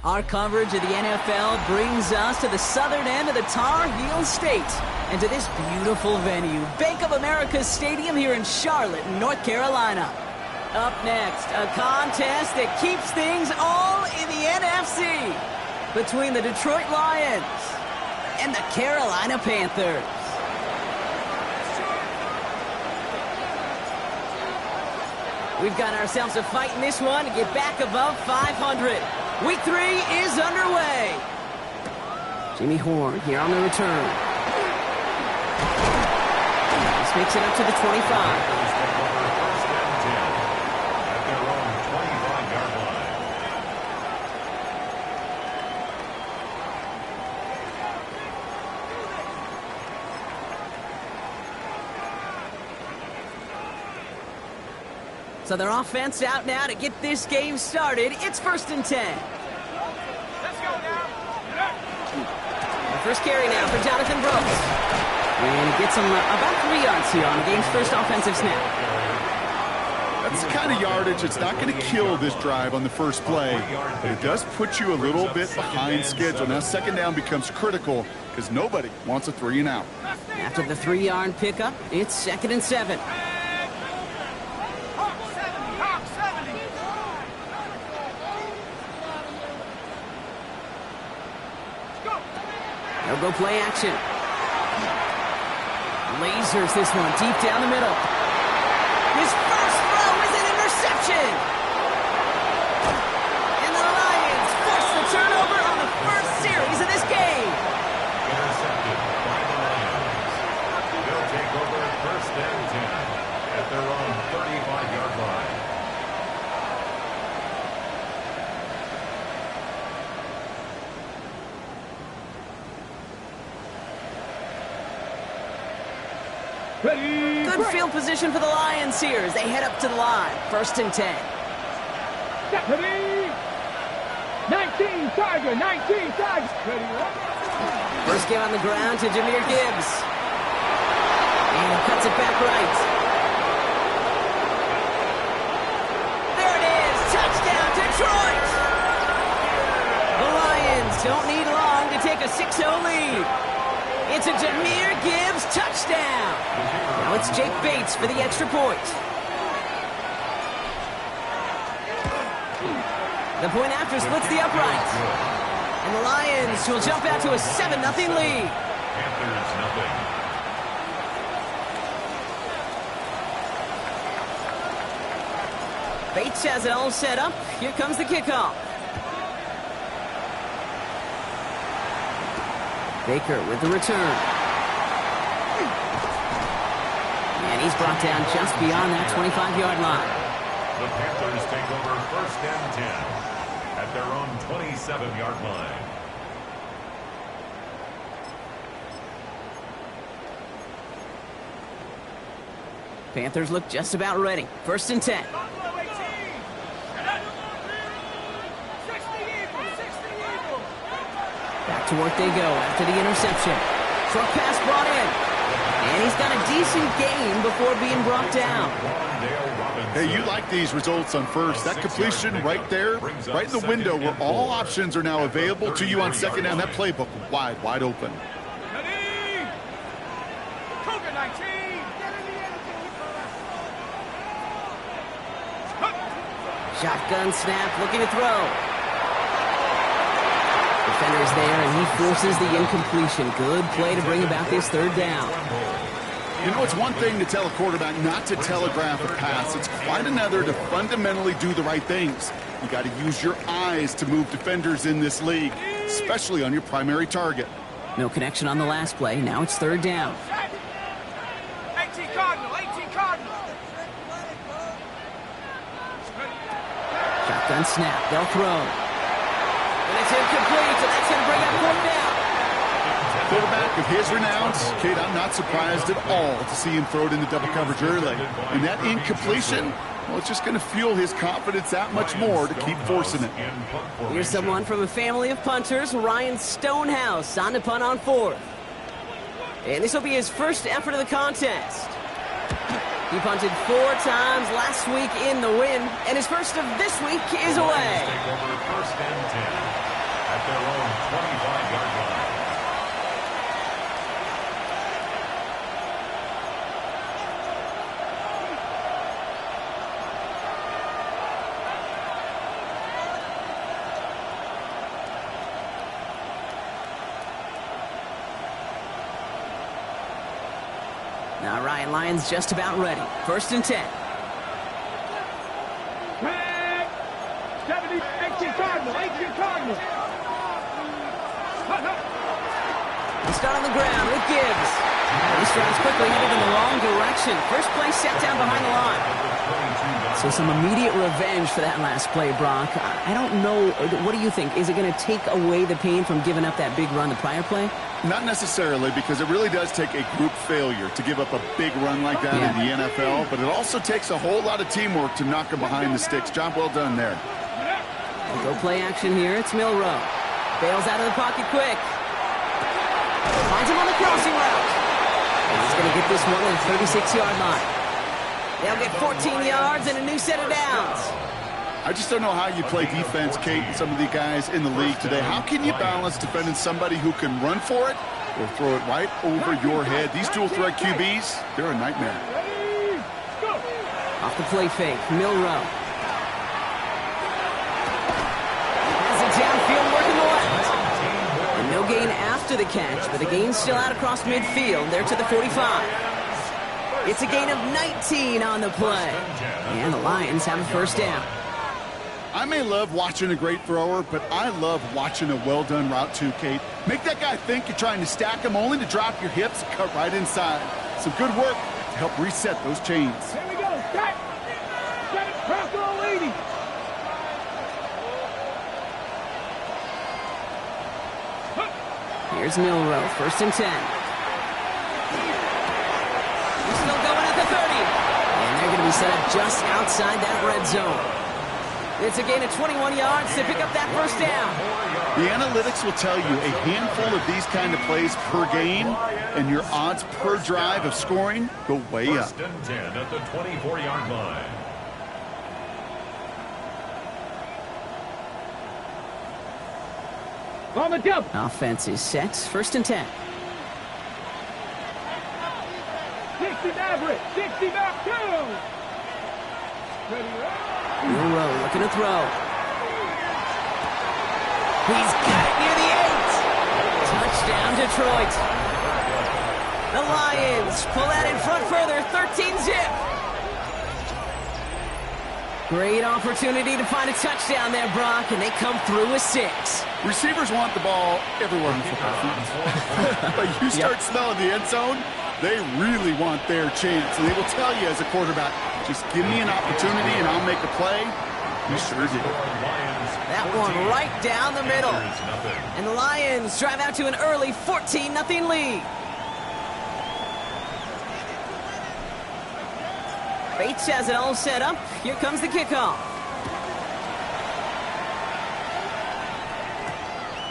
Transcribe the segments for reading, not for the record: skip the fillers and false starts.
Our coverage of the NFL brings us to the southern end of the Tar Heel State and to this beautiful venue, Bank of America Stadium here in Charlotte, North Carolina. Up next, a contest that keeps things all in the NFC between the Detroit Lions and the Carolina Panthers. We've got ourselves a fight in this one to get back above 500. Week 3 is underway. Jimmy Horn here on the return. This makes it up to the 25. So their offense out now to get this game started. It's 1st and 10. Let's go now. The first carry now for Jonathan Brooks. And he gets him about 3 yards here on the game's first offensive snap. That's the kind of yardage that's not going to kill this drive on the first play. But it does put you a little bit behind schedule. Now second down becomes critical because nobody wants a 3 and out. After the 3-yard pickup, it's 2nd and 7. They'll go play action. Lasers this one deep down the middle. His first throw is an interception. And the Lions force the turnover on the first series of this game. Intercepted by the Lions. They'll take over 1st and 10 at their own 35-yard line. Good field position for the Lions here as they head up to the line. 1st and 10. 19 Tiger, 19 Tiger. First game on the ground to Jahmyr Gibbs. And he cuts it back right. There it is. Touchdown, Detroit. The Lions don't need long to take a 6-0 lead. It's a Jahmyr Gibbs touchdown. Now it's Jake Bates for the extra point. The point after splits the upright. And the Lions will jump out to a 7-0 lead. Panthers nothing. Bates has it all set up. Here comes the kickoff. Baker with the return. And he's brought down just beyond that 25-yard line. The Panthers take over 1st and 10 at their own 27-yard line. Panthers look just about ready. 1st and 10. Back to work they go after the interception. Short pass brought in. And he's got a decent gain before being brought down. Hey, you like these results on first. That completion right there, right in the window where all options are now available to you on second down. That playbook wide open. Shotgun snap, looking to throw. Defender's there, and he forces the incompletion. Good play to bring about this 3rd down. You know, it's one thing to tell a quarterback not to telegraph a pass. It's quite another to fundamentally do the right things. You got to use your eyes to move defenders in this league, especially on your primary target. No connection on the last play. Now it's 3rd down. 18 Cardinal, 18 Cardinal. Shotgun snap. They'll throw. And it's incomplete, so that's going to bring up 4th down. Quarterback of his renowns, Kate, I'm not surprised at all to see him throw it into double coverage early. And that incompletion, well, it's just going to fuel his confidence that much more to keep forcing it. Here's someone from a family of punters, Ryan Stonehouse, on to punt on 4th. And this will be his first effort of the contest. He punted 4 times last week in the win, and his first of this week is away. Take over 1st and 10. at their own 25-yard line. All right, Lions just about ready. 1st and 10. 70, 18 Cardinal, 18 Cardinal. They start on the ground with Gibbs. This drive's quickly headed in the wrong direction. First play set down behind the line. So some immediate revenge for that last play, Brock. I don't know. What do you think? Is it going to take away the pain from giving up that big run the prior play? Not necessarily, because it really does take a group failure to give up a big run like that in the NFL, but it also takes a whole lot of teamwork to knock him behind the sticks. Job well done there. Go play action here. It's Milrow. Bails out of the pocket quick. Finds him on the crossing route. And he's going to get this one at the 36-yard line. They'll get 14 yards and a new set of downs. I just don't know how you play defense, Kate, and some of the guys in the league today. How can you balance defending somebody who can run for it or throw it right over your head? These dual-threat QBs, they're a nightmare. Off the play fake, Milrow. Has it downfield working the left. And no gain after the catch, but the gain's still out across midfield. They're to the 45. It's a gain of 19 on the play. And the Lions have a 1st down. I may love watching a great thrower, but I love watching a well-done route too, Kate. Make that guy think you're trying to stack him, only to drop your hips and cut right inside. Some good work to help reset those chains. Here we go. Stack. Set it. Cross the lady. Here's Milrow, 1st and 10. He's still going at the 30. And they're going to be set up just outside that red zone. It's a gain of 21 yards to pick up that 1st down. The analytics will tell you a handful of these kind of plays per game, and your odds per drive of scoring go way up. 1st and 10 at the 24-yard line. On the jump. Offense is set. 1st and 10. 60 Maverick. 60 back down. Milrow looking to throw. He's got it near the 8. Touchdown, Detroit. The Lions pull that in front further. 13-zip. Great opportunity to find a touchdown there, Brock, and they come through with 6. Receivers want the ball everywhere in the football field. But you start smelling the end zone, they really want their chance. And they will tell you as a quarterback, just give me an opportunity and I'll make a play. You sure did. That one right down the middle. And the Lions drive out to an early 14-0 lead. Bates has it all set up. Here comes the kickoff.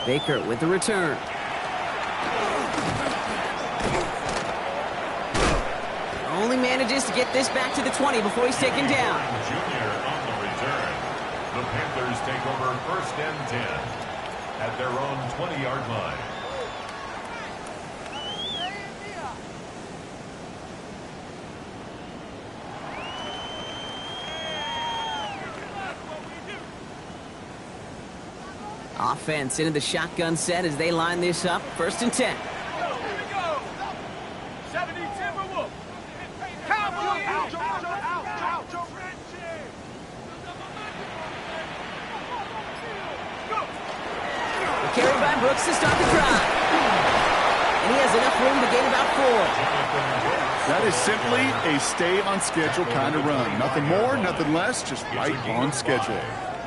Baker with the return. Only manages to get this back to the 20 before he's taken down. Junior on the return. The Panthers take over 1st and 10 at their own 20-yard line. Offense into the shotgun set as they line this up. 1st and 10. Here we go. 70 Timberwolf. Cowboy. Out. The carry by Brooks to start the drive. And he has enough room to gain about 4. That is simply a stay-on-schedule kind of run. Nothing more, nothing less, just right on schedule.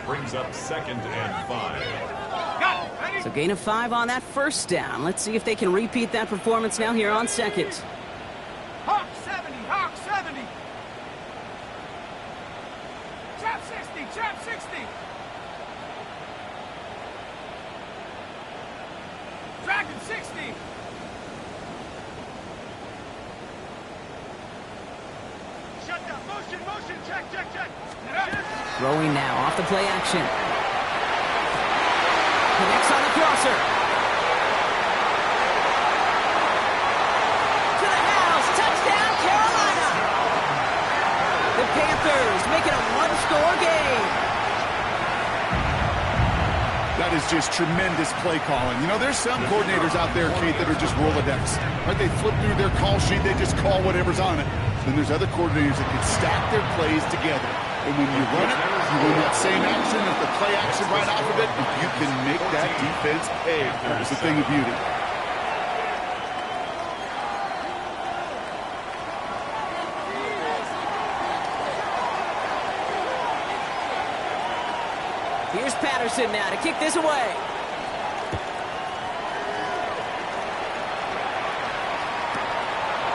Brings up 2nd and 5. So gain of 5 on that 1st down. Let's see if they can repeat that performance now here on 2nd. Hawk 70. Hawk 70. Trap 60. Trap 60. Dragon 60. Shut down. Motion. Check. Throwing now off the play action. Connects on the crosser. To the house. Touchdown, Carolina. The Panthers make it a one-score game. That is just tremendous play calling. You know, there's some coordinators out there, Kate, that are just Rolodex. Right? They flip through their call sheet, they just call whatever's on it. Then there's other coordinators that can stack their plays together. And when you run it, you run that same action as the play action right off of it, and you can make that defense pay. It's a thing of beauty. Here's Patterson now to kick this away.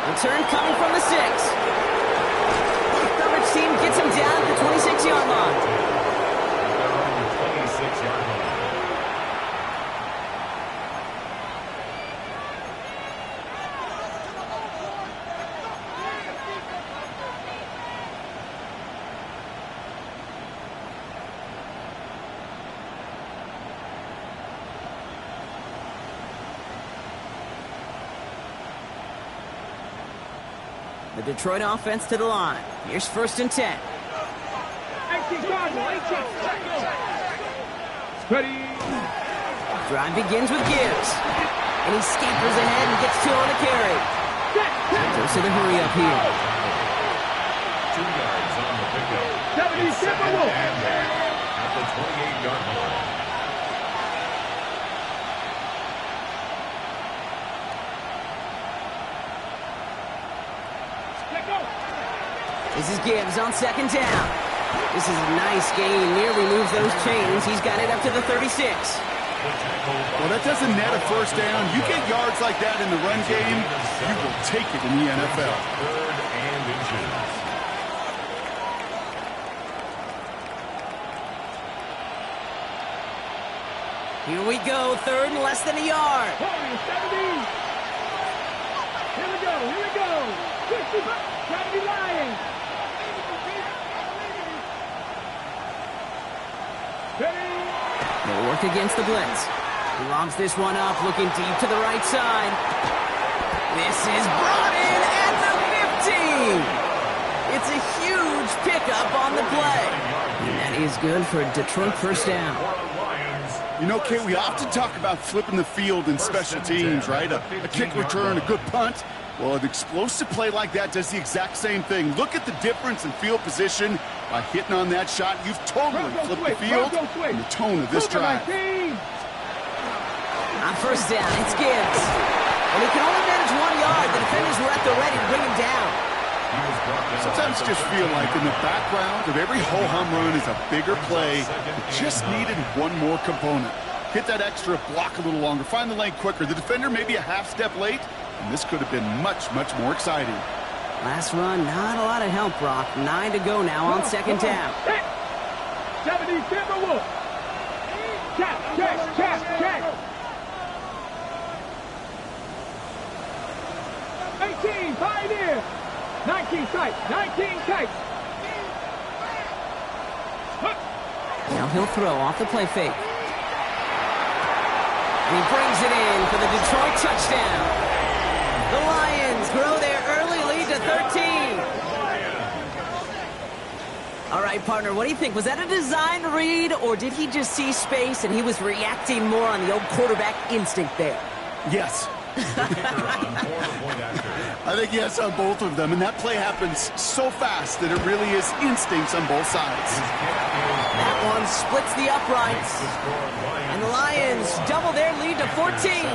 Return coming from the 6. Thurman's team gets him down at the 26-yard line. They're on the 26-yard line. The Detroit offense to the line. Here's 1st and 10. 18 Cardinal, 18. Ready. Drive begins with Gibbs. And he scampers ahead and gets 2 on the carry. Goes to the hurry up here. 2 yards on the pickup. 70 It's second Timberwolves. and 10 at the 28-yard line. This is Gibbs on 2nd down. This is a nice gain. Nearly moves those chains. He's got it up to the 36. Well, that doesn't net a 1st down. You get yards like that in the run game, you will take it in the NFL. 3rd and inches. Here we go. 3rd and less than a yard. 70. Here we go, here we go. 70 Lions. Ready. They'll work against the blitz. He lobs this one up, looking deep to the right side. This is brought in at the 15. It's a huge pickup on the play. And that is good for a Detroit 1st down. You know, Kate, we often talk about flipping the field in special teams, right? A kick return, a good punt. Well, an explosive play like that does the exact same thing. Look at the difference in field position. By hitting on that shot, you've totally flipped the field and the tone of this drive. On 1st down, it's Gibbs. And he can only manage 1 yard. The defenders were at the ready to bring him down. Sometimes you just feel like in the background of every ho-hum run is a bigger play. It just needed one more component. Hit that extra block a little longer. Find the lane quicker. The defender may be a half step late, and this could have been much, much more exciting. Last run, not a lot of help, Brock. 9 to go now on 2nd down. 70 Timberwolves. Catch. 18 Pioneer. 19 tight. Now he'll throw off the play fake. And he brings it in for the Detroit touchdown. The Lions grow their early lead to 13. All right, partner, what do you think? Was that a design read, or did he just see space and he was reacting more on the old quarterback instinct there? Yes. I think yes on both of them, and that play happens so fast that it really is instincts on both sides. That one splits the uprights, and the Lions double their lead to 14.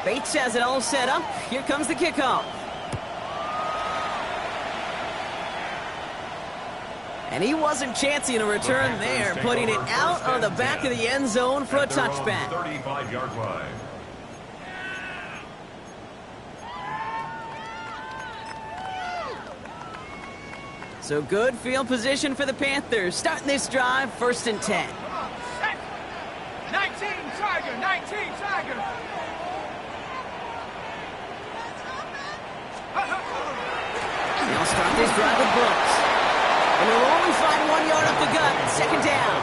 Bates has it all set up. Here comes the kickoff. And he wasn't chancing a return there, putting it out on the back of the end zone for a touchback. 35-yard line. So good field position for the Panthers. Starting this drive, 1st and 10. 19 Tiger. They'll start this drive with Brooks. And they'll only find 1 yard up the gut. Second down.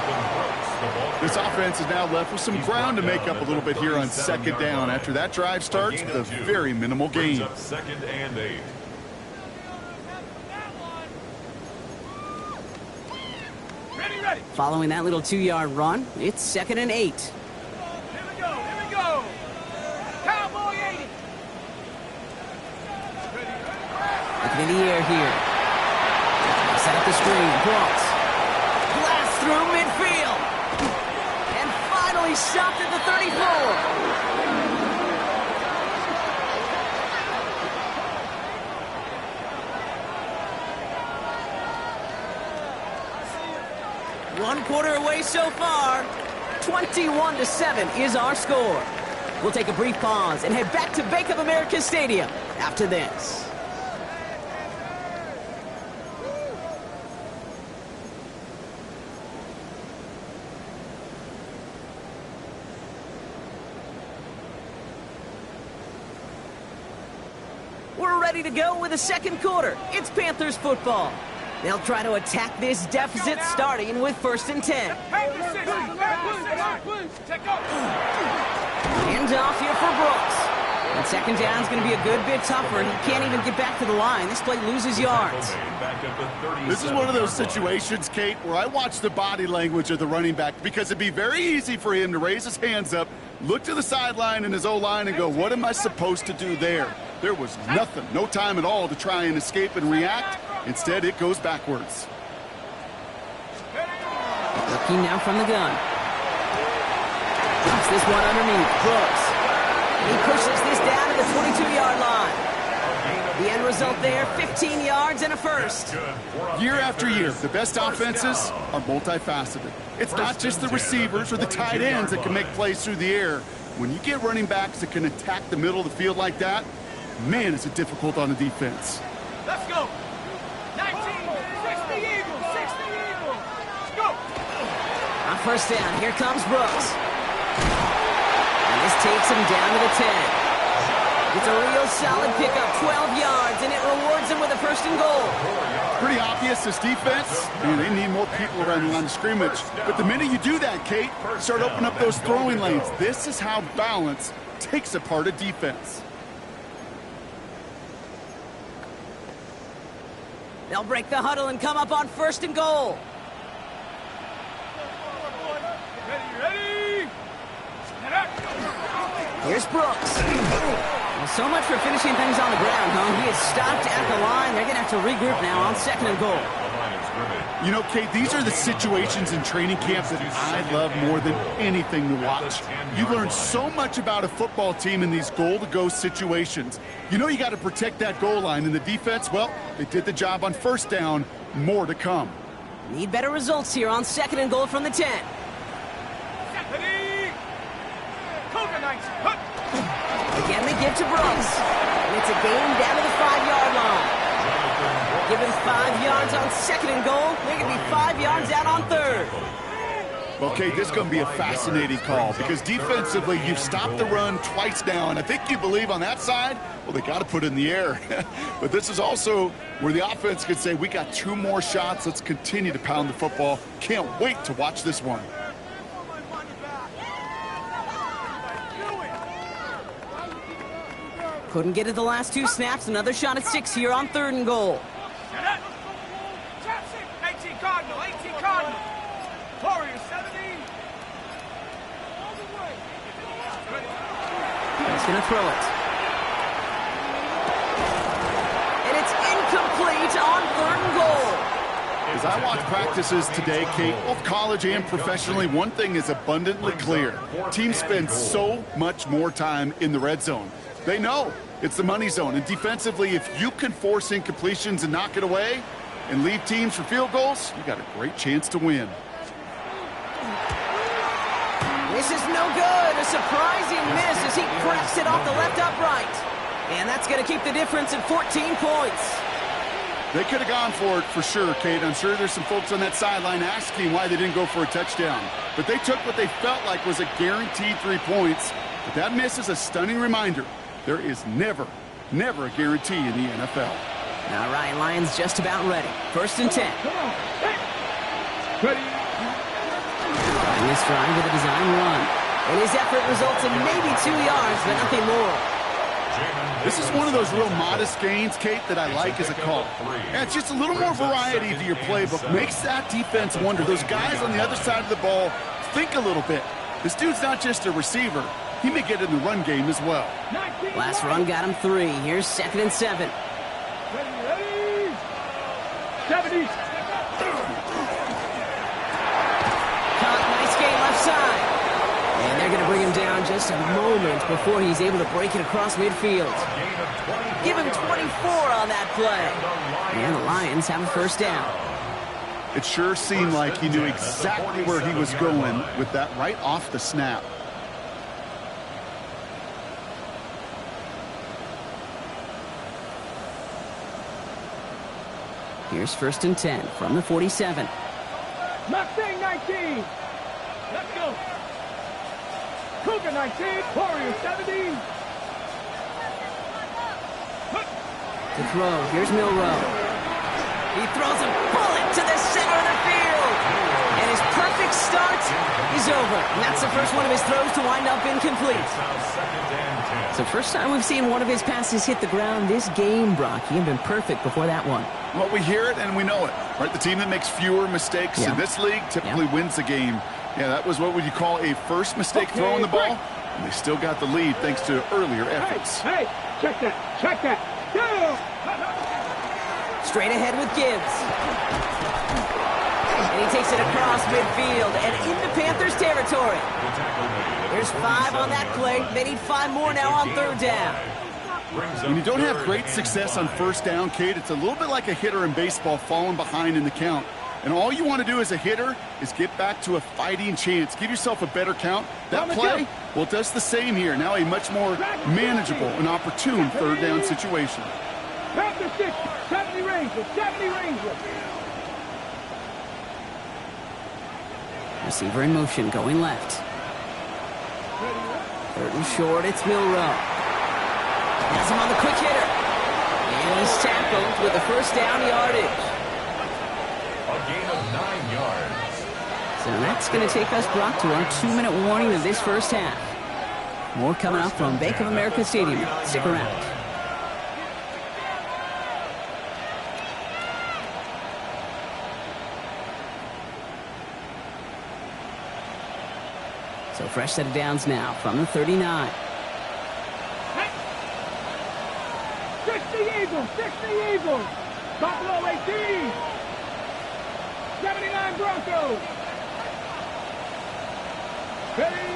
This offense is now left with some ground to make up a little bit here on second down after that drive starts with a very minimal gain. Second and 8. Following that little 2-yard run, it's second and 8. Here we go. Cowboy 80. Looking in the air here. Set up the screen. Brooks. Blast through midfield. And finally stopped at the 34. One quarter away so far. 21-7 is our score. We'll take a brief pause and head back to Bank of America Stadium after this. We're ready to go with the second quarter. It's Panthers football. They'll try to attack this deficit starting with 1st and 10. Hands off here for Brooks. And second down is going to be a good bit tougher. He can't even get back to the line. This play loses yards. This is one of those situations, Kate, where I watch the body language of the running back because it'd be very easy for him to raise his hands up, look to the sideline and his O-line and go, what am I supposed to do there? There was nothing, no time at all to try and escape and react. Instead, it goes backwards. Looking now from the gun. Drops this one underneath. Brooks. He pushes this down to the 22-yard line. The end result there, 15 yards and a first. Year after year, the best offenses are multifaceted. It's not just the receivers or the tight ends that can make plays through the air. When you get running backs that can attack the middle of the field like that, man, is it difficult on the defense. Let's go. 19, 60 Eagles, 60 Eagles. Let's go. On first down, here comes Brooks. And this takes him down to the 10. It's a real solid pickup, 12 yards, and it rewards him with a 1st and goal. Pretty obvious, this defense, man, they need more people around the line of scrimmage. But the minute you do that, Kate, start opening up those throwing lanes. This is how balance takes apart a defense. They'll break the huddle and come up on 1st and goal. Ready. Here's Brooks. Well, so much for finishing things on the ground, huh? He is stopped at the line. They're going to have to regroup now on 2nd and goal. You know, Kate, these are the situations in training camp that I love more than anything to watch. You learn so much about a football team in these goal-to-go situations. You know you got to protect that goal line, and the defense, well, they did the job on 1st down. More to come. Need better results here on 2nd and goal from the 10. Again, they give to Brooks. And it's a gain down to the 5-yard line. Give him 5 yards on 2nd and goal. They're going to be 5 yards out on 3rd. Well, Kate, this is going to be a fascinating call because defensively, you've stopped the run twice now, and I think you believe on that side, well, they got to put it in the air. But this is also where the offense could say, we got 2 more shots. Let's continue to pound the football. Can't wait to watch this one. Couldn't get it the last 2 snaps. Another shot at 6 here on 3rd and goal. 18 Cardinal, 18 Cardinal. Warriors 70. He's going to throw it. And it's incomplete on 3rd and goal. As I watch practices today, Kate, both college and professionally, one thing is abundantly clear. Teams spend so much more time in the red zone. They know it's the money zone. And defensively, if you can force incompletions and knock it away and leave teams for field goals, you got a great chance to win. This is no good. A surprising miss as he cracks it off the left upright. And that's going to keep the difference at 14 points. They could have gone for it for sure, Kate. I'm sure there's some folks on that sideline asking why they didn't go for a touchdown. But they took what they felt like was a guaranteed 3 points. But that miss is a stunning reminder. There is never a guarantee in the NFL. All right, Lions just about ready. 1st and 10. Ready. Starting this drive with a design run. And his effort results in maybe 2 yards, but nothing more. This is one of those real modest gains, Kate, that I like as a call. Yeah, it's just a little more variety to your playbook. Makes that defense wonder. Those guys on the other side of the ball think a little bit. This dude's not just a receiver. He may get in the run game as well. Last run got him 3. Here's 2nd and 7. Ready. 70. Caught, nice game left side. And they're going to bring him down just a moment before he's able to break it across midfield. Give him 24 on that play. And the Lions have a 1st down. It sure seemed like he knew exactly where he was going with that right off the snap. Here's 1st and 10 from the 47. Mustang 19. Let's go. Cougar 19. Warrior 17. To throw, here's Milrow. He throws a bullet to the center of the field. And his perfect start is over. And that's the first one of his throws to wind up incomplete. So first time we've seen one of his passes hit the ground this game, Brock. He had been perfect before that one. Well, we hear it and we know it. Right? The team that makes fewer mistakes in this league typically wins the game. Yeah, that was what would you call a first mistake throwing the ball. And they still got the lead thanks to earlier efforts. Hey, check that. Check that. Go! Straight ahead with Gibbs. And he takes it across midfield and into Panthers territory. There's 5 on that play. They need 5 more now on 3rd down. When you don't have great success on 1st down, Kate, it's a little bit like a hitter in baseball falling behind in the count. And all you want to do as a hitter is get back to a fighting chance. Give yourself a better count. That play, well, it does the same here. Now a much more manageable and opportune 3rd down situation. Panther 6, 70 Rangers, 70 Rangers. Receiver in motion, going left. 3rd and short, it's Milrow. Has him on the quick hitter. And he's tackled with the 1st down yardage. A gain of 9 yards. So that's going to take us, Brock, to our 2-minute warning of this 1st half. More coming up from Bank of America Stadium. Stick around. So fresh set of downs now from the 39. 60 Eagles, 60 Eagles. Buffalo 18. 79 Broncos. Ready.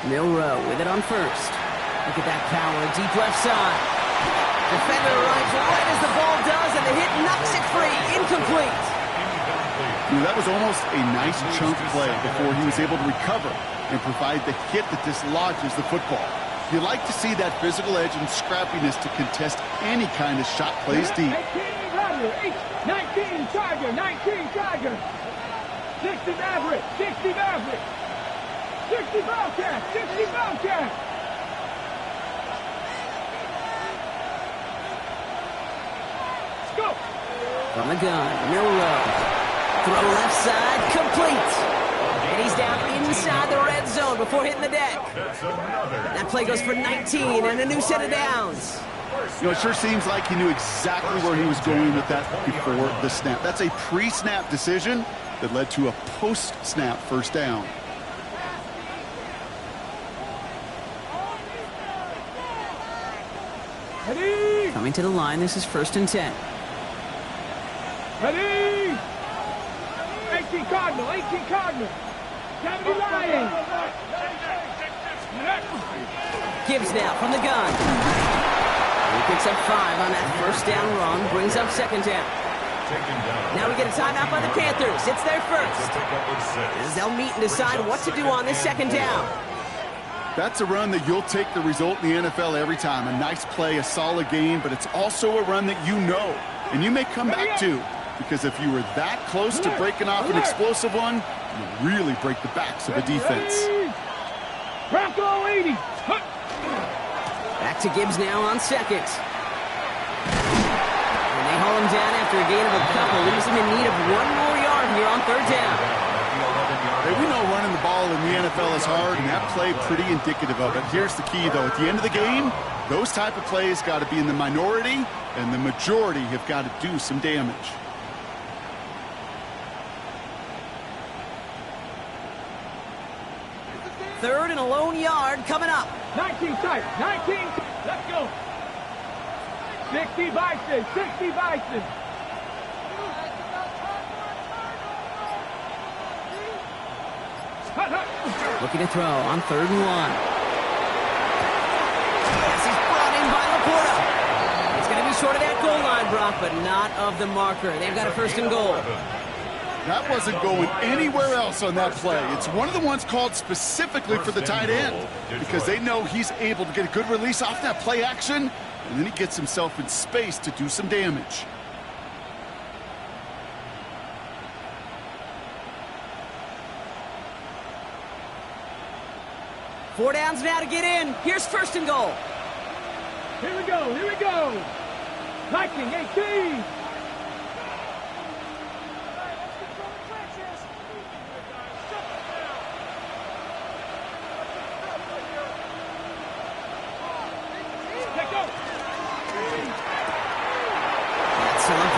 Milrow with it on 1st. Look at that power, deep left side. Defender arrives right as the ball does, and the hit knocks it free. Incomplete. That was almost a nice chunk play before he was able to recover and provide the hit that dislodges the football. You like to see that physical edge and scrappiness to contest any kind of shot plays deep. 18 Rattler, 19 Tiger, 19 Tiger. 60 Maverick, 60 Maverick. 60 Bobcat, 60 Bobcat. Let's go. From the gun, Milrow. Throw left side, complete. And he's down inside the red zone before hitting the deck. That play goes for 19 and a new set of downs. You know, it sure seems like he knew exactly where he was going with that before the snap. That's a pre-snap decision that led to a post-snap 1st down. Ready. Coming to the line, this is 1st and 10. Ready. 18 Cardinal, 18 Cardinal. 70 Lions. Gibbs now from the gun. He picks up 5 on that 1st down run, brings up 2nd down. Now we get a timeout by the Panthers. It's their 1st. As they'll meet and decide what to do on this 2nd down. That's a run that you'll take the result in the NFL every time. A nice play, a solid game, but it's also a run that you know, and you may come back to. Because if you were that close to breaking off an explosive one, you really break the backs of a defense. Bronco 80. Back to Gibbs now on 2nd. And they haul down after a gain of a couple. Leaves him in need of 1 more yard here on 3rd down. Hey, we know running the ball in the NFL is hard, and that play pretty indicative of it. Here's the key, though. At the end of the game, those type of plays got to be in the minority, and the majority have got to do some damage. Third and a lone yard coming up. 19 tight. 19. Let's go. 60 Bison. 60 Bison. Looking to throw on 3rd and 1. Pass is brought in by Laporta. It's going to be short of that goal line, Brock, but not of the marker. They've got a 1st and goal. That wasn't going anywhere else on that play. It's one of the ones called specifically for the tight end because they know he's able to get a good release off that play action, and then he gets himself in space to do some damage. Four downs now to get in. Here's 1st and goal. Here we go. Here we go. 19, 18.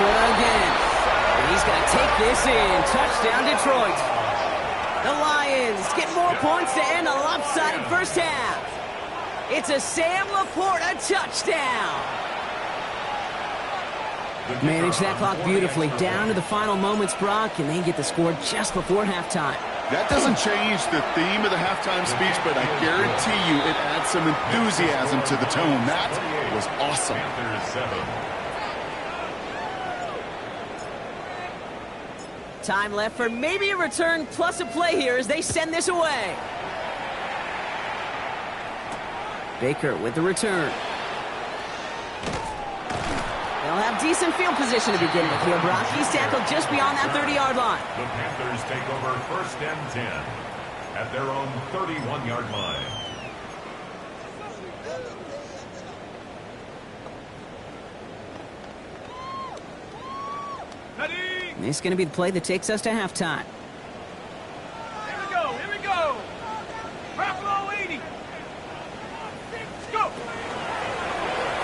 Again. And he's going to take this in. Touchdown, Detroit. The Lions get more points to end a lopsided first half. It's a Sam Laporta touchdown. Manage that clock beautifully. Down to the final moments, Brock, and they get the score just before halftime. That doesn't change the theme of the halftime speech, but I guarantee you it adds some enthusiasm to the tone. That was awesome. Panthers 7. Time left for maybe a return plus a play here as they send this away. Baker with the return. They'll have decent field position to begin with here. Brock, he's tackled just beyond that 30-yard line. The Panthers take over 1st and 10 at their own 31-yard line. And this is going to be the play that takes us to halftime. Here we go. Here we go. Buffalo 80. Let's go.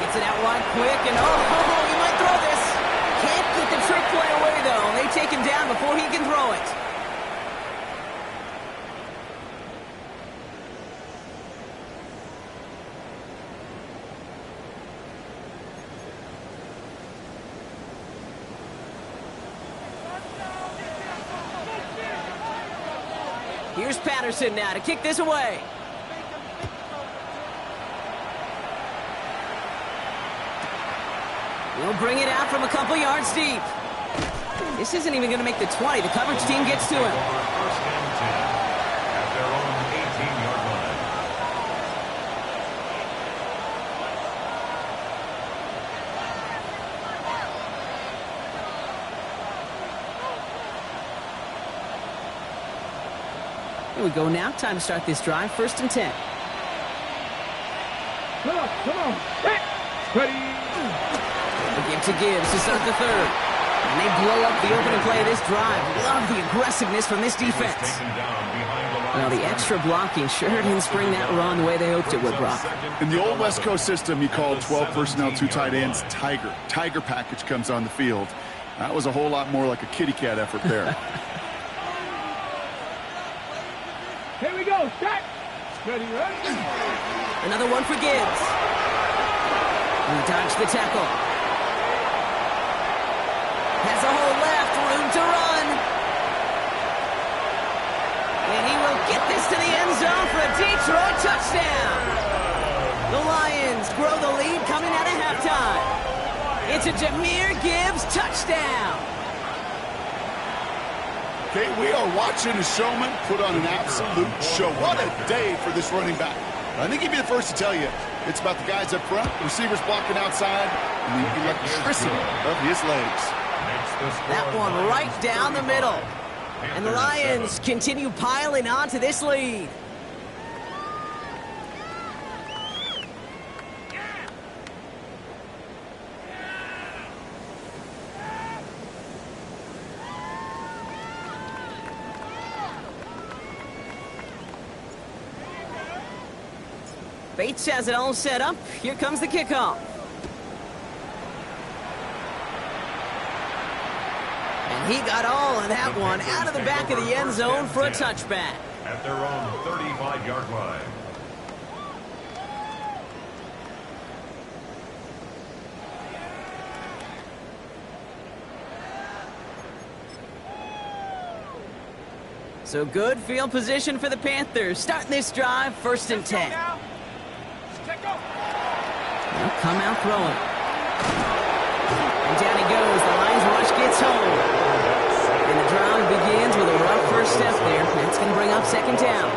Gets it out wide quick, and he might throw this. Can't get the trick play away, though. They take him down before he can throw it. Here's Patterson now to kick this away. He'll bring it out from a couple yards deep. This isn't even going to make the 20. The coverage team gets to him. 1st and 10 at their own 18-yard line. Here we go now. Time to start this drive. 1st and 10. Come on. Come on. Hey. Ready. The give to Gibbs to start the 3rd. And they blow up the opening play of this drive. Love the aggressiveness from this defense. Well, the extra blocking sure didn't spring that run the way they hoped it would, Brock. In the old West Coast system, you called 12 personnel, 2 tight ends, Tiger. Tiger package comes on the field. That was a whole lot more like a kitty cat effort there. Here we go. Set. Ready, ready. Another one for Gibbs. He dodged the tackle. Has a hole left, room to run. And he will get this to the end zone for a Detroit touchdown. The Lions grow the lead coming out of halftime. It's a Jahmyr Gibbs touchdown. Okay, we are watching a showman put on an absolute show. What a day for this running back. I think he'd be the first to tell you it's about the guys up front, receivers blocking outside, and the electricity of his legs. That one right down the middle. And the Lions continue piling on to this lead. Bates has it all set up. Here comes the kickoff. And he got all of that one out of the back of the end zone for a touchback. At their own 35-yard line. So good field position for the Panthers. Starting this drive, 1st and 10. They'll come out throwing. And down he goes. The Lions rush gets home. And the drive begins with a rough first step there. That's going to bring up 2nd down.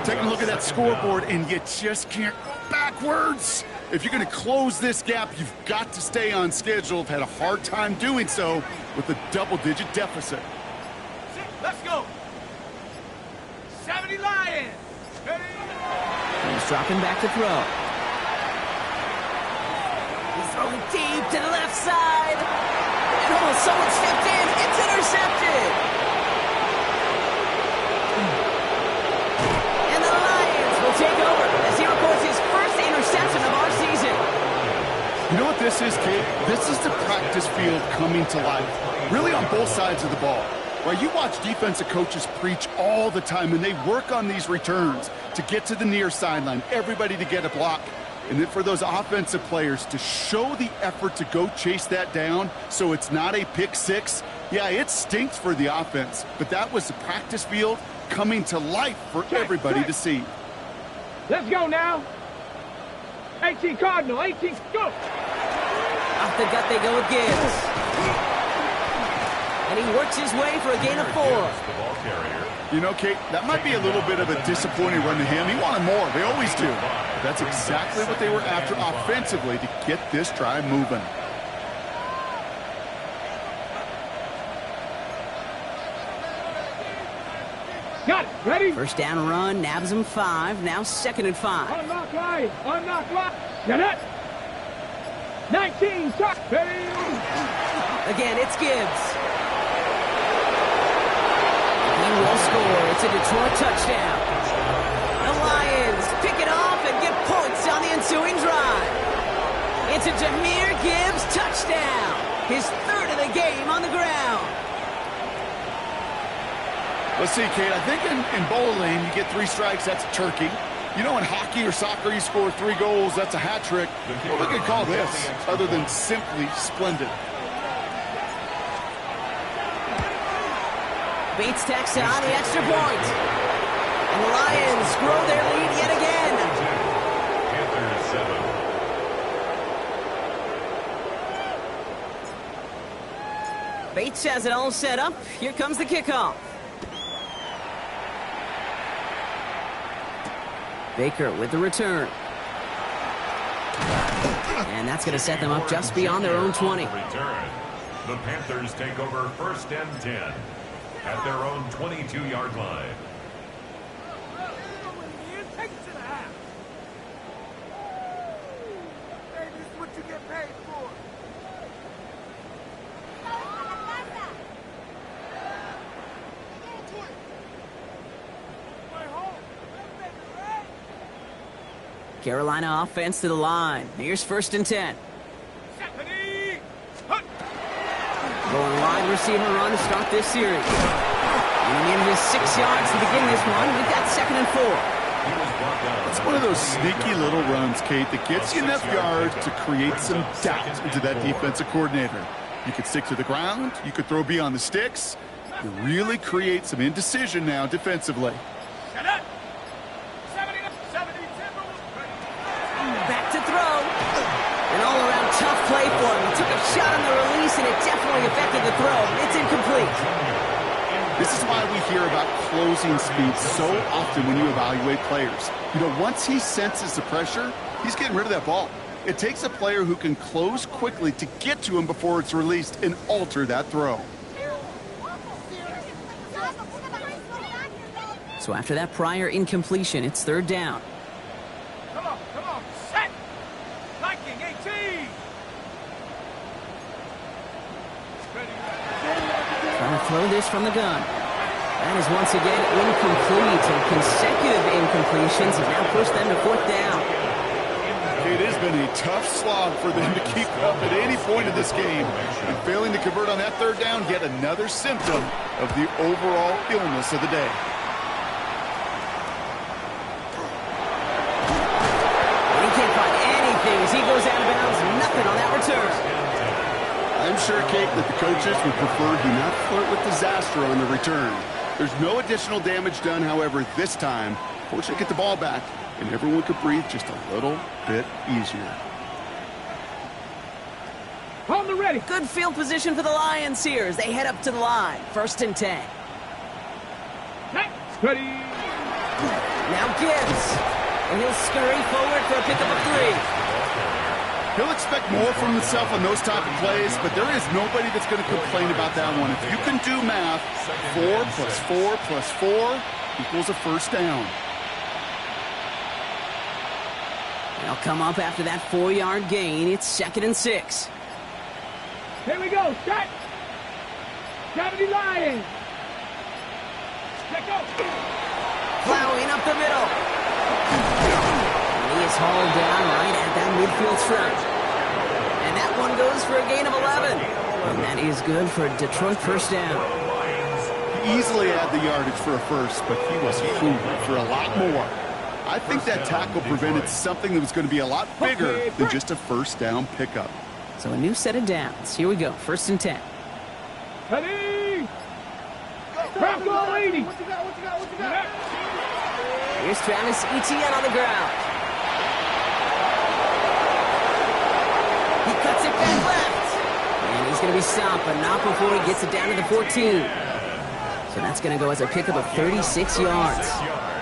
Taking a look at that scoreboard, and you just can't go backwards. If you're going to close this gap, you've got to stay on schedule. I've had a hard time doing so with a double-digit deficit. Let's go. 70 Lions. He's dropping back to throw. He's throwing deep to the left side. And almost someone stepped in. It's intercepted. And the Lions will take over as he records his first interception of our season. You know what this is, Kate? This is the practice field coming to life, really on both sides of the ball. Right, you watch defensive coaches preach all the time, and they work on these returns to get to the near sideline, everybody to get a block. And then for those offensive players to show the effort to go chase that down so it's not a pick six, yeah, it stinks for the offense. But that was the practice field coming to life for everybody to see. Let's go now. 18 Cardinal, 18, go. Off the gut they go with Gibbs. And he works his way for a gain of 4. You know, Kate, that might be a little bit of a disappointing run to him. He wanted more. They always do. But that's exactly what they were after offensively to get this drive moving. Got it. Ready? 1st down run, nabs him 5. Now 2nd and 5. Unlock line. Unlock line. Get it. 19. Start. Again, it's Gibbs. He will score. It's a Detroit touchdown. The Lions pick it off and get points on the ensuing drive. It's a Jahmyr Gibbs touchdown. His 3rd of the game on the ground. Let's see, Kate, I think in bowling, you get 3 strikes, that's a turkey. You know, in hockey or soccer, you score 3 goals, that's a hat trick. What we could call this, other than simply splendid. Bates tacks on the extra point. And the Lions grow their lead yet again. Panthers 7. Bates has it all set up. Here comes the kickoff. Baker with the return. And that's going to set them up just beyond their own 20. The Panthers take over 1st and 10 at their own 22-yard line. Take it to the half. Hey, this is what you get paid for. Carolina offense to the line. Here's 1st and 10. Going wide receiver run to start this series. And in his 6 yards to begin this one. We've got 2nd and 4. It's one of those sneaky little runs, Kate, that gets you enough yards to create some doubt into that defensive coordinator. You could stick to the ground. You could throw beyond the sticks. You really create some indecision now defensively. Back to throw. An all-around tough play for him. He took a shot on the release, and it definitely affected the throw. It's incomplete. This is why we hear about closing speed so often when you evaluate players. You know, once he senses the pressure, he's getting rid of that ball. It takes a player who can close quickly to get to him before it's released and alter that throw. So after that prior incompletion, it's 3rd down. Come on, set. Viking 18. Trying to throw this from the gun. That is once again incomplete, and consecutive incompletions have now pushed them to 4th down. It has been a tough slog for them to keep up at any point of this game. And failing to convert on that 3rd down, yet another symptom of the overall illness of the day. He can't find anything as he goes out of bounds. Nothing on that return. I'm sure, Kate, that the coaches would prefer he not flirt with disaster on the return. There's no additional damage done, however, this time. Fortunately, get the ball back, and everyone could breathe just a little bit easier. Hold the ready. Good field position for the Lions here as they head up to the line. 1st and 10. Ready. Now Gibbs. And he'll scurry forward for a pickup of 3. He'll expect more from himself on those type of plays, but there is nobody that's going to complain about that one. If you can do math, 4 plus 4 plus 4 equals a 1st down. They'll come up after that 4-yard gain. It's 2nd and 6. Here we go. Shot. Gravity Lions. Let go. Plowing up the middle. He is hauled down right at that midfield stripe. And that one goes for a gain of 11. And that is good for a Detroit 1st down. He easily had the yardage for a 1st, but he was hungry for a lot more. I think that tackle prevented something that was going to be a lot bigger than just a 1st down pickup. So a new set of downs. Here we go. 1st and 10. Ready. Bravo 80. What you got? Here's Travis Etienne on the ground. He cuts it back left. And he's going to be stopped, but not before he gets it down to the 14. So that's going to go as a pickup of 36 yards.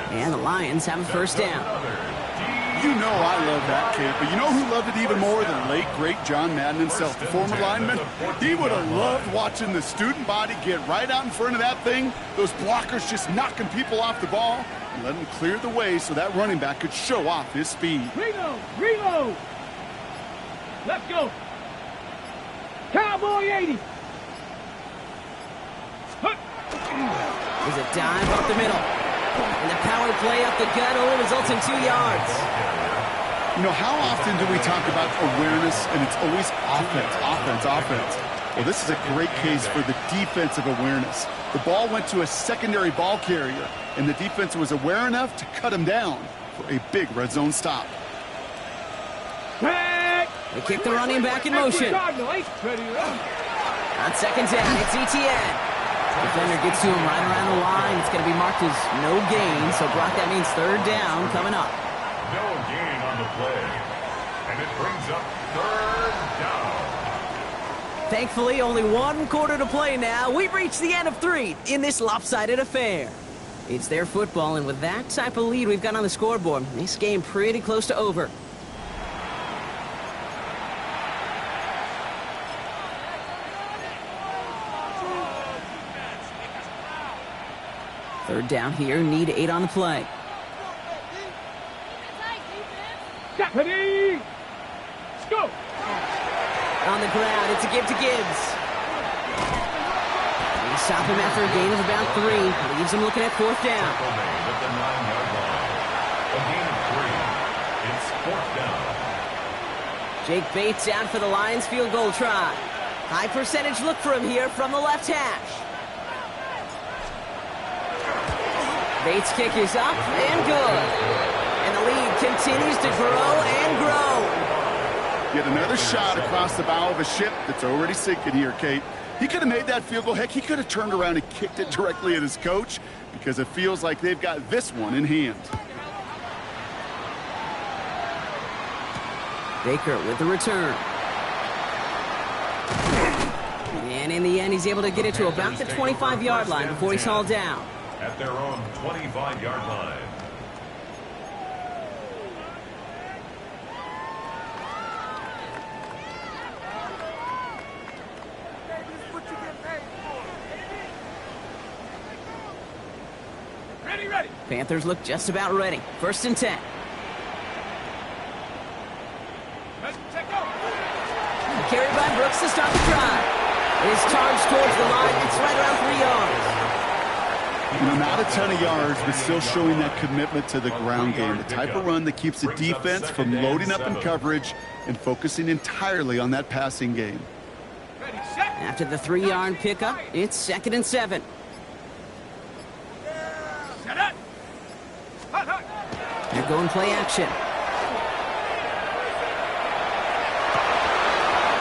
And the Lions have a 1st down. You know I love that, Kate, but you know who loved it even more than late, great John Madden himself, the former lineman? He would have loved watching the student body get right out in front of that thing, those blockers just knocking people off the ball, and let him clear the way so that running back could show off his speed. Reload. Let's go. Cowboy 80. There's a dive up the middle. And the power play up the gut only results in 2 yards. You know, how often do we talk about awareness, and it's always offense? Well, this is a great case for the defensive awareness. The ball went to a secondary ball carrier, and the defense was aware enough to cut him down for a big red zone stop. They kick the running back in motion. On 2nd down, it's Etienne. Defender gets to him right around the line. It's going to be marked as no gain. So, Brock, that means 3rd down coming up. No gain on the play. And it brings up 3rd down. Thankfully, only 1 quarter to play now. We've reached the end of 3 in this lopsided affair. It's their football, and with that type of lead we've got on the scoreboard, this game pretty close to over. Third down here, need 8 on the play. Ready. Let's go. On the ground, it's a give to Gibbs. They stop him after a gain of about 3. Leaves him looking at 4th down. At the 9-yard line. A gain of 3. It's 4th down. Jake Bates out for the Lions field goal try. High percentage look for him here from the left hash. Bates' kick is up and good. And the lead continues to grow and grow. Yet another shot across the bow of a ship that's already sinking here, Kate. He could have made that field goal. Heck, he could have turned around and kicked it directly at his coach because it feels like they've got this one in hand. Baker with the return. And in the end, he's able to get it to about the 25-yard line before he's hauled down. At their own 25-yard line. Ready. Panthers look just about ready. 1st and 10. Carried by Brooks to start the drive. It is charged towards the line. It's right around 3 yards. You know, not a ton of yards, but still showing that commitment to the ground game. The type of run that keeps the defense from loading up in coverage and focusing entirely on that passing game. After the 3-yard pickup, it's 2nd and 7. They're going play action.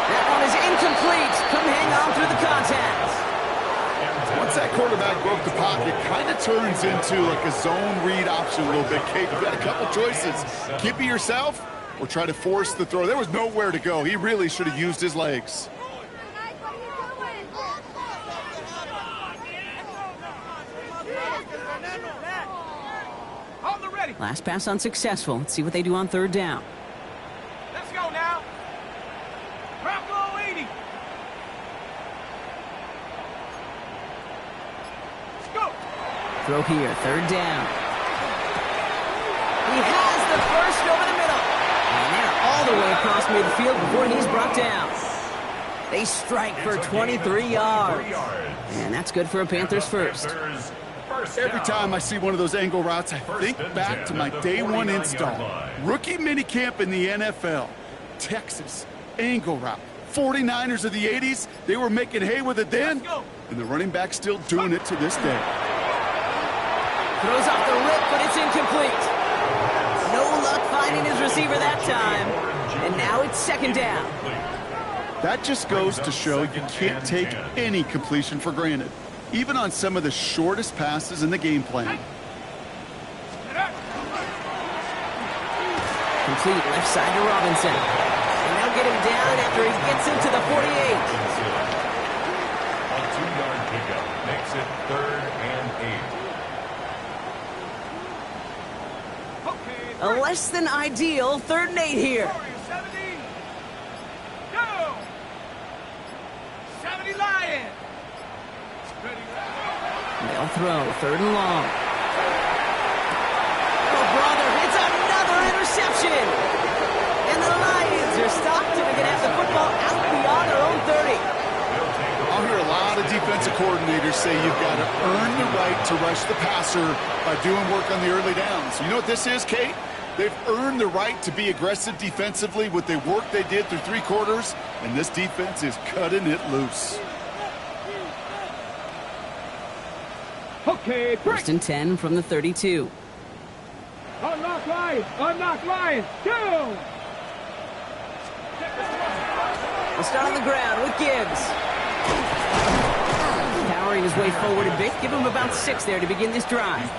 That one is incomplete. Couldn't hang on through the contact. Once that quarterback broke the pocket, it kind of turns into like a zone read option a little bit. Kate, you've got a couple choices. Keep it yourself or try to force the throw. There was nowhere to go. He really should have used his legs. Last pass unsuccessful. Let's see what they do on 3rd down. Let's go now. Bravo 80. Let's go. Throw here, 3rd down. He has the first over the middle. And they're all the way across midfield before he's brought down. They strike for 23 yards. And that's good for a Panthers first. Every time I see one of those angle routes, I think back to my day one install. Rookie minicamp in the NFL. Texas, angle route. 49ers of the 80s, they were making hay with it then, and the running back's still doing it to this day. Throws off the rip, but it's incomplete. No luck finding his receiver that time. And now it's 2nd down. That just goes to show you can't take any completion for granted, even on some of the shortest passes in the game plan. Complete left side to Robinson. And they'll get him down after he gets into the 48. A 2-yard pickup makes it 3rd and 8. A less than ideal 3rd and 8 here. 70 Lions. They'll throw 3rd and long. Oh, brother, it's another interception. And the Lions are stopped and are going to have the football out beyond their own 30. I'll hear a lot of defensive coordinators say you've got to earn the right to rush the passer by doing work on the early downs. You know what this is, Kate? They've earned the right to be aggressive defensively with the work they did through 3 quarters, and this defense is cutting it loose. Okay, 1st and 10 from the 32. Unlock Lions. Unlock Lions. Go. We'll start on the ground with Gibbs. Powering his way forward a bit. Give him about 6 there to begin this drive.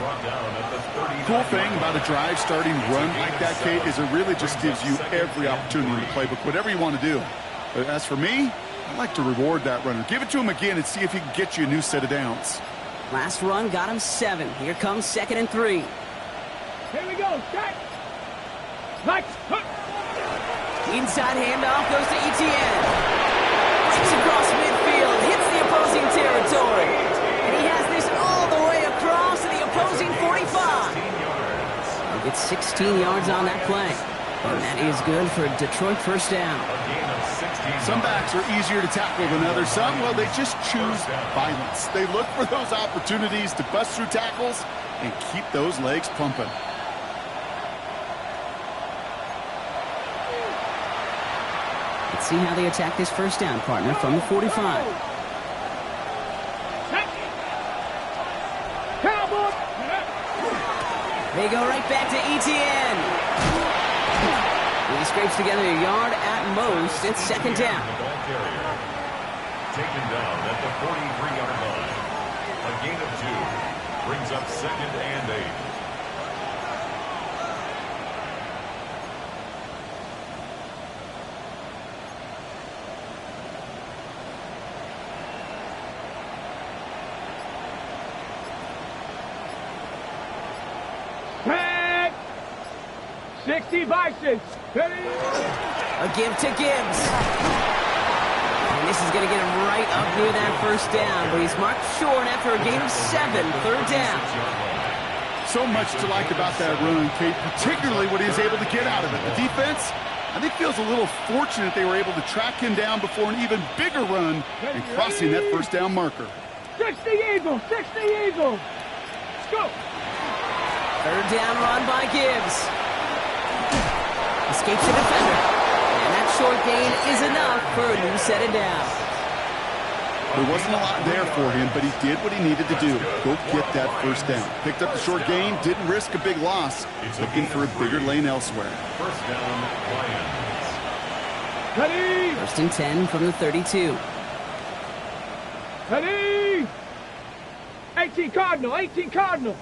Cool thing about a drive starting run like that, Kate, is it really just gives you every opportunity in the playbook, whatever you want to do. But as for me, I like to reward that runner. Give it to him again and see if he can get you a new set of downs. Last run got him 7. Here comes 2nd and 3. Here we go. Strike. Nice. Inside handoff goes to Etienne. Breaks across midfield, hits the opposing territory. And he has this all the way across to the opposing 45. He gets 16 yards on that play. And that is good for a Detroit first down. Some backs are easier to tackle than others. Some, well, they just choose violence. They look for those opportunities to bust through tackles and keep those legs pumping. Let's see how they attack this first down, partner, from the 45. They go right back to Etienne. He scrapes together a yard at most. It's 2nd down. Taken down at the 43-yard line. A gain of 2 brings up 2nd and 8. Tag. 60 Bisons. A give to Gibbs. And this is going to get him right up near that first down, but he's marked short after a gain of 7, 3rd down. So much to like about that run, Kate, particularly what he was able to get out of it. The defense, I think, feels a little fortunate they were able to track him down before an even bigger run and crossing that first down marker. 60 Eagles, 60 Eagles. go. Third down run by Gibbs. Escapes the defender. And that short gain is enough for a new set of down. There wasn't a lot there for him, but he did what he needed to do. Go get that first down. Picked up the short gain, didn't risk a big loss. Looking for a bigger lane elsewhere. First down, Lions. Ready. First and 10 from the 32. Ready. 18 Cardinal, 18 Cardinal.